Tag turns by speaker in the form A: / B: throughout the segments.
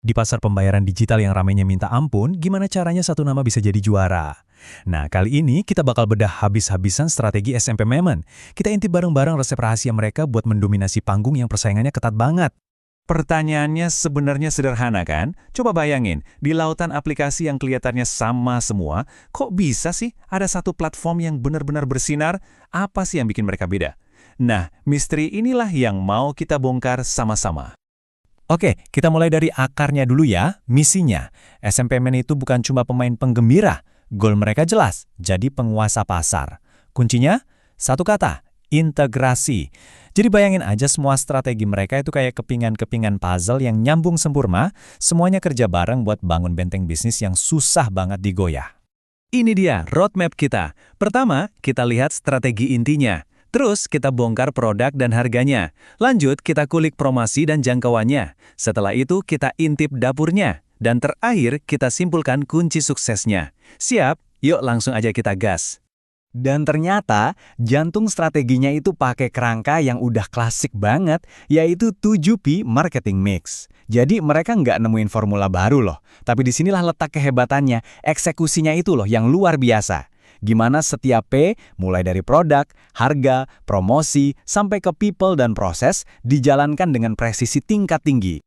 A: Di pasar pembayaran digital yang ramainya minta ampun, gimana caranya satu nama bisa jadi juara? Nah, kali ini kita bakal bedah habis-habisan strategi SMP Payment. Kita intip bareng-bareng resep rahasia mereka buat mendominasi panggung yang persaingannya ketat banget.
B: Pertanyaannya sebenarnya sederhana kan? Coba bayangin, di lautan aplikasi yang kelihatannya sama semua, kok bisa sih ada satu platform yang benar-benar bersinar? Apa sih yang bikin mereka beda? Nah, misteri inilah yang mau kita bongkar sama-sama.
A: Oke, kita mulai dari akarnya dulu ya, misinya. SMP Men itu bukan cuma pemain penggembira, goal mereka jelas, jadi penguasa pasar. Kuncinya? Satu kata, integrasi. Jadi bayangin aja semua strategi mereka itu kayak kepingan-kepingan puzzle yang nyambung sempurna, semuanya kerja bareng buat bangun benteng bisnis yang susah banget digoyah.
B: Ini dia roadmap kita. Pertama, kita lihat strategi intinya. Terus kita bongkar produk dan harganya. Lanjut, kita kulik promosi dan jangkauannya. Setelah itu, kita intip dapurnya. Dan terakhir, kita simpulkan kunci suksesnya. Siap? Yuk langsung aja kita gas.
C: Dan ternyata, jantung strateginya itu pakai kerangka yang udah klasik banget, yaitu 7P Marketing Mix. Jadi mereka nggak nemuin formula baru loh, tapi disinilah letak kehebatannya, eksekusinya itu loh yang luar biasa. Gimana setiap P, mulai dari produk, harga, promosi, sampai ke people dan proses, dijalankan dengan presisi tingkat tinggi.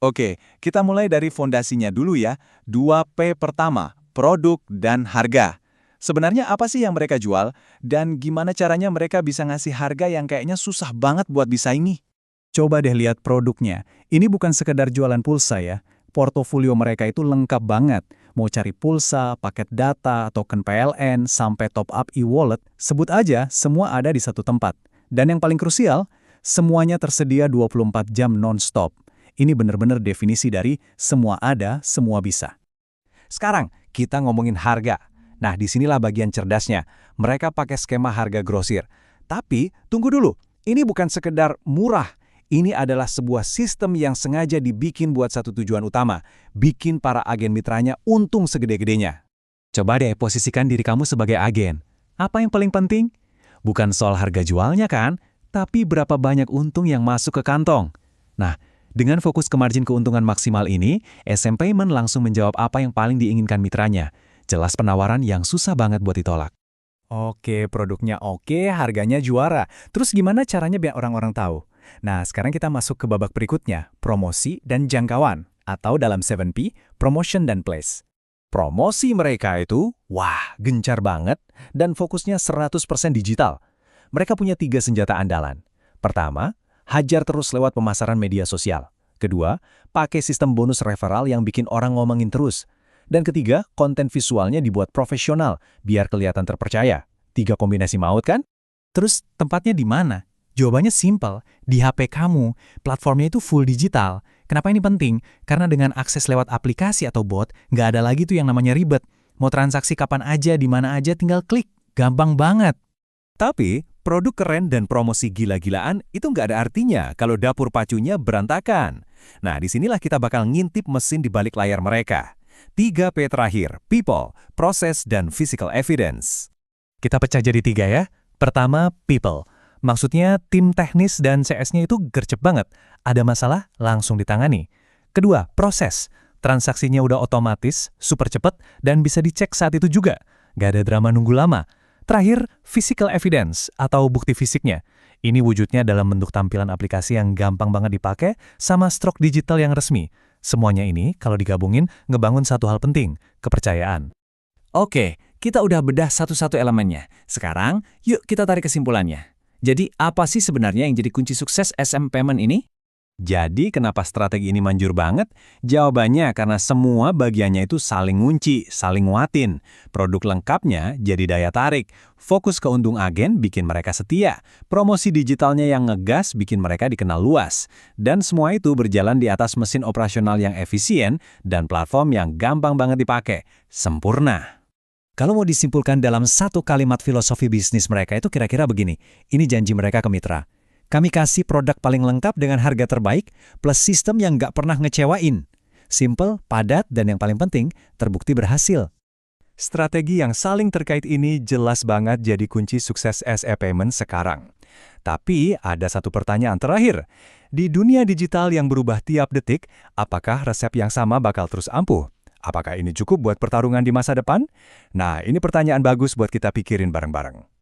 B: Oke, kita mulai dari fondasinya dulu ya. 2P pertama, produk dan harga. Sebenarnya apa sih yang mereka jual? Dan gimana caranya mereka bisa ngasih harga yang kayaknya susah banget buat disaingi?
A: Coba deh lihat produknya. Ini bukan sekedar jualan pulsa ya. Portofolio mereka itu lengkap banget. Mau cari pulsa, paket data, token PLN, sampai top up e-wallet, sebut aja semua ada di satu tempat. Dan yang paling krusial, semuanya tersedia 24 jam non-stop. Ini benar-benar definisi dari semua ada, semua bisa.
B: Sekarang, kita ngomongin harga. Nah, disinilah bagian cerdasnya. Mereka pakai skema harga grosir. Tapi, tunggu dulu. Ini bukan sekedar murah. Ini adalah sebuah sistem yang sengaja dibikin buat satu tujuan utama. Bikin para agen mitranya untung segede-gedenya. Coba deh posisikan diri kamu sebagai agen. Apa yang paling penting? Bukan soal harga jualnya kan? Tapi berapa banyak untung yang masuk ke kantong. Nah, dengan fokus ke margin keuntungan maksimal ini, SM Payment langsung menjawab apa yang paling diinginkan mitranya. Jelas penawaran yang susah banget buat ditolak.
A: Oke, produknya oke, harganya juara. Terus gimana caranya biar orang-orang tahu? Nah, sekarang kita masuk ke babak berikutnya, promosi dan jangkauan, atau dalam 7P, promotion dan place.
B: Promosi mereka itu, wah, gencar banget, dan fokusnya 100% digital. Mereka punya 3 senjata andalan. Pertama, hajar terus lewat pemasaran media sosial. Kedua, pakai sistem bonus referral yang bikin orang ngomongin terus. Dan ketiga, konten visualnya dibuat profesional, biar kelihatan terpercaya. 3 kombinasi maut kan?
A: Terus tempatnya di mana? Jawabannya simpel, di HP kamu. Platformnya itu full digital. Kenapa ini penting? Karena dengan akses lewat aplikasi atau bot, nggak ada lagi tuh yang namanya ribet. Mau transaksi kapan aja, di mana aja, tinggal klik. Gampang banget.
B: Tapi, produk keren dan promosi gila-gilaan itu nggak ada artinya kalau dapur pacunya berantakan. Nah, disinilah kita bakal ngintip mesin di balik layar mereka. 3P terakhir, people, proses, dan physical evidence.
A: Kita pecah jadi 3 ya. Pertama, people. Maksudnya tim teknis dan CS-nya itu gercep banget. Ada masalah, langsung ditangani. Kedua, proses. Transaksinya udah otomatis, super cepet, dan bisa dicek saat itu juga. Gak ada drama nunggu lama. Terakhir, physical evidence atau bukti fisiknya. Ini wujudnya dalam bentuk tampilan aplikasi yang gampang banget dipakai sama stroke digital yang resmi. Semuanya ini, kalau digabungin, ngebangun satu hal penting, kepercayaan.
C: Oke, kita udah bedah satu-satu elemennya. Sekarang, yuk kita tarik kesimpulannya. Jadi, apa sih sebenarnya yang jadi kunci sukses SM Payment ini?
B: Jadi, kenapa strategi ini manjur banget? Jawabannya karena semua bagiannya itu saling ngunci, saling nguatin. Produk lengkapnya jadi daya tarik. Fokus ke untung agen bikin mereka setia. Promosi digitalnya yang ngegas bikin mereka dikenal luas. Dan semua itu berjalan di atas mesin operasional yang efisien dan platform yang gampang banget dipakai. Sempurna.
A: Kalau mau disimpulkan dalam satu kalimat filosofi bisnis mereka itu kira-kira begini. Ini janji mereka ke mitra. Kami kasih produk paling lengkap dengan harga terbaik, plus sistem yang nggak pernah ngecewain. Simple, padat, dan yang paling penting, terbukti berhasil.
B: Strategi yang saling terkait ini jelas banget jadi kunci sukses SE Payment sekarang. Tapi ada satu pertanyaan terakhir. Di dunia digital yang berubah tiap detik, apakah resep yang sama bakal terus ampuh? Apakah ini cukup buat pertarungan di masa depan? Nah, ini pertanyaan bagus buat kita pikirin bareng-bareng.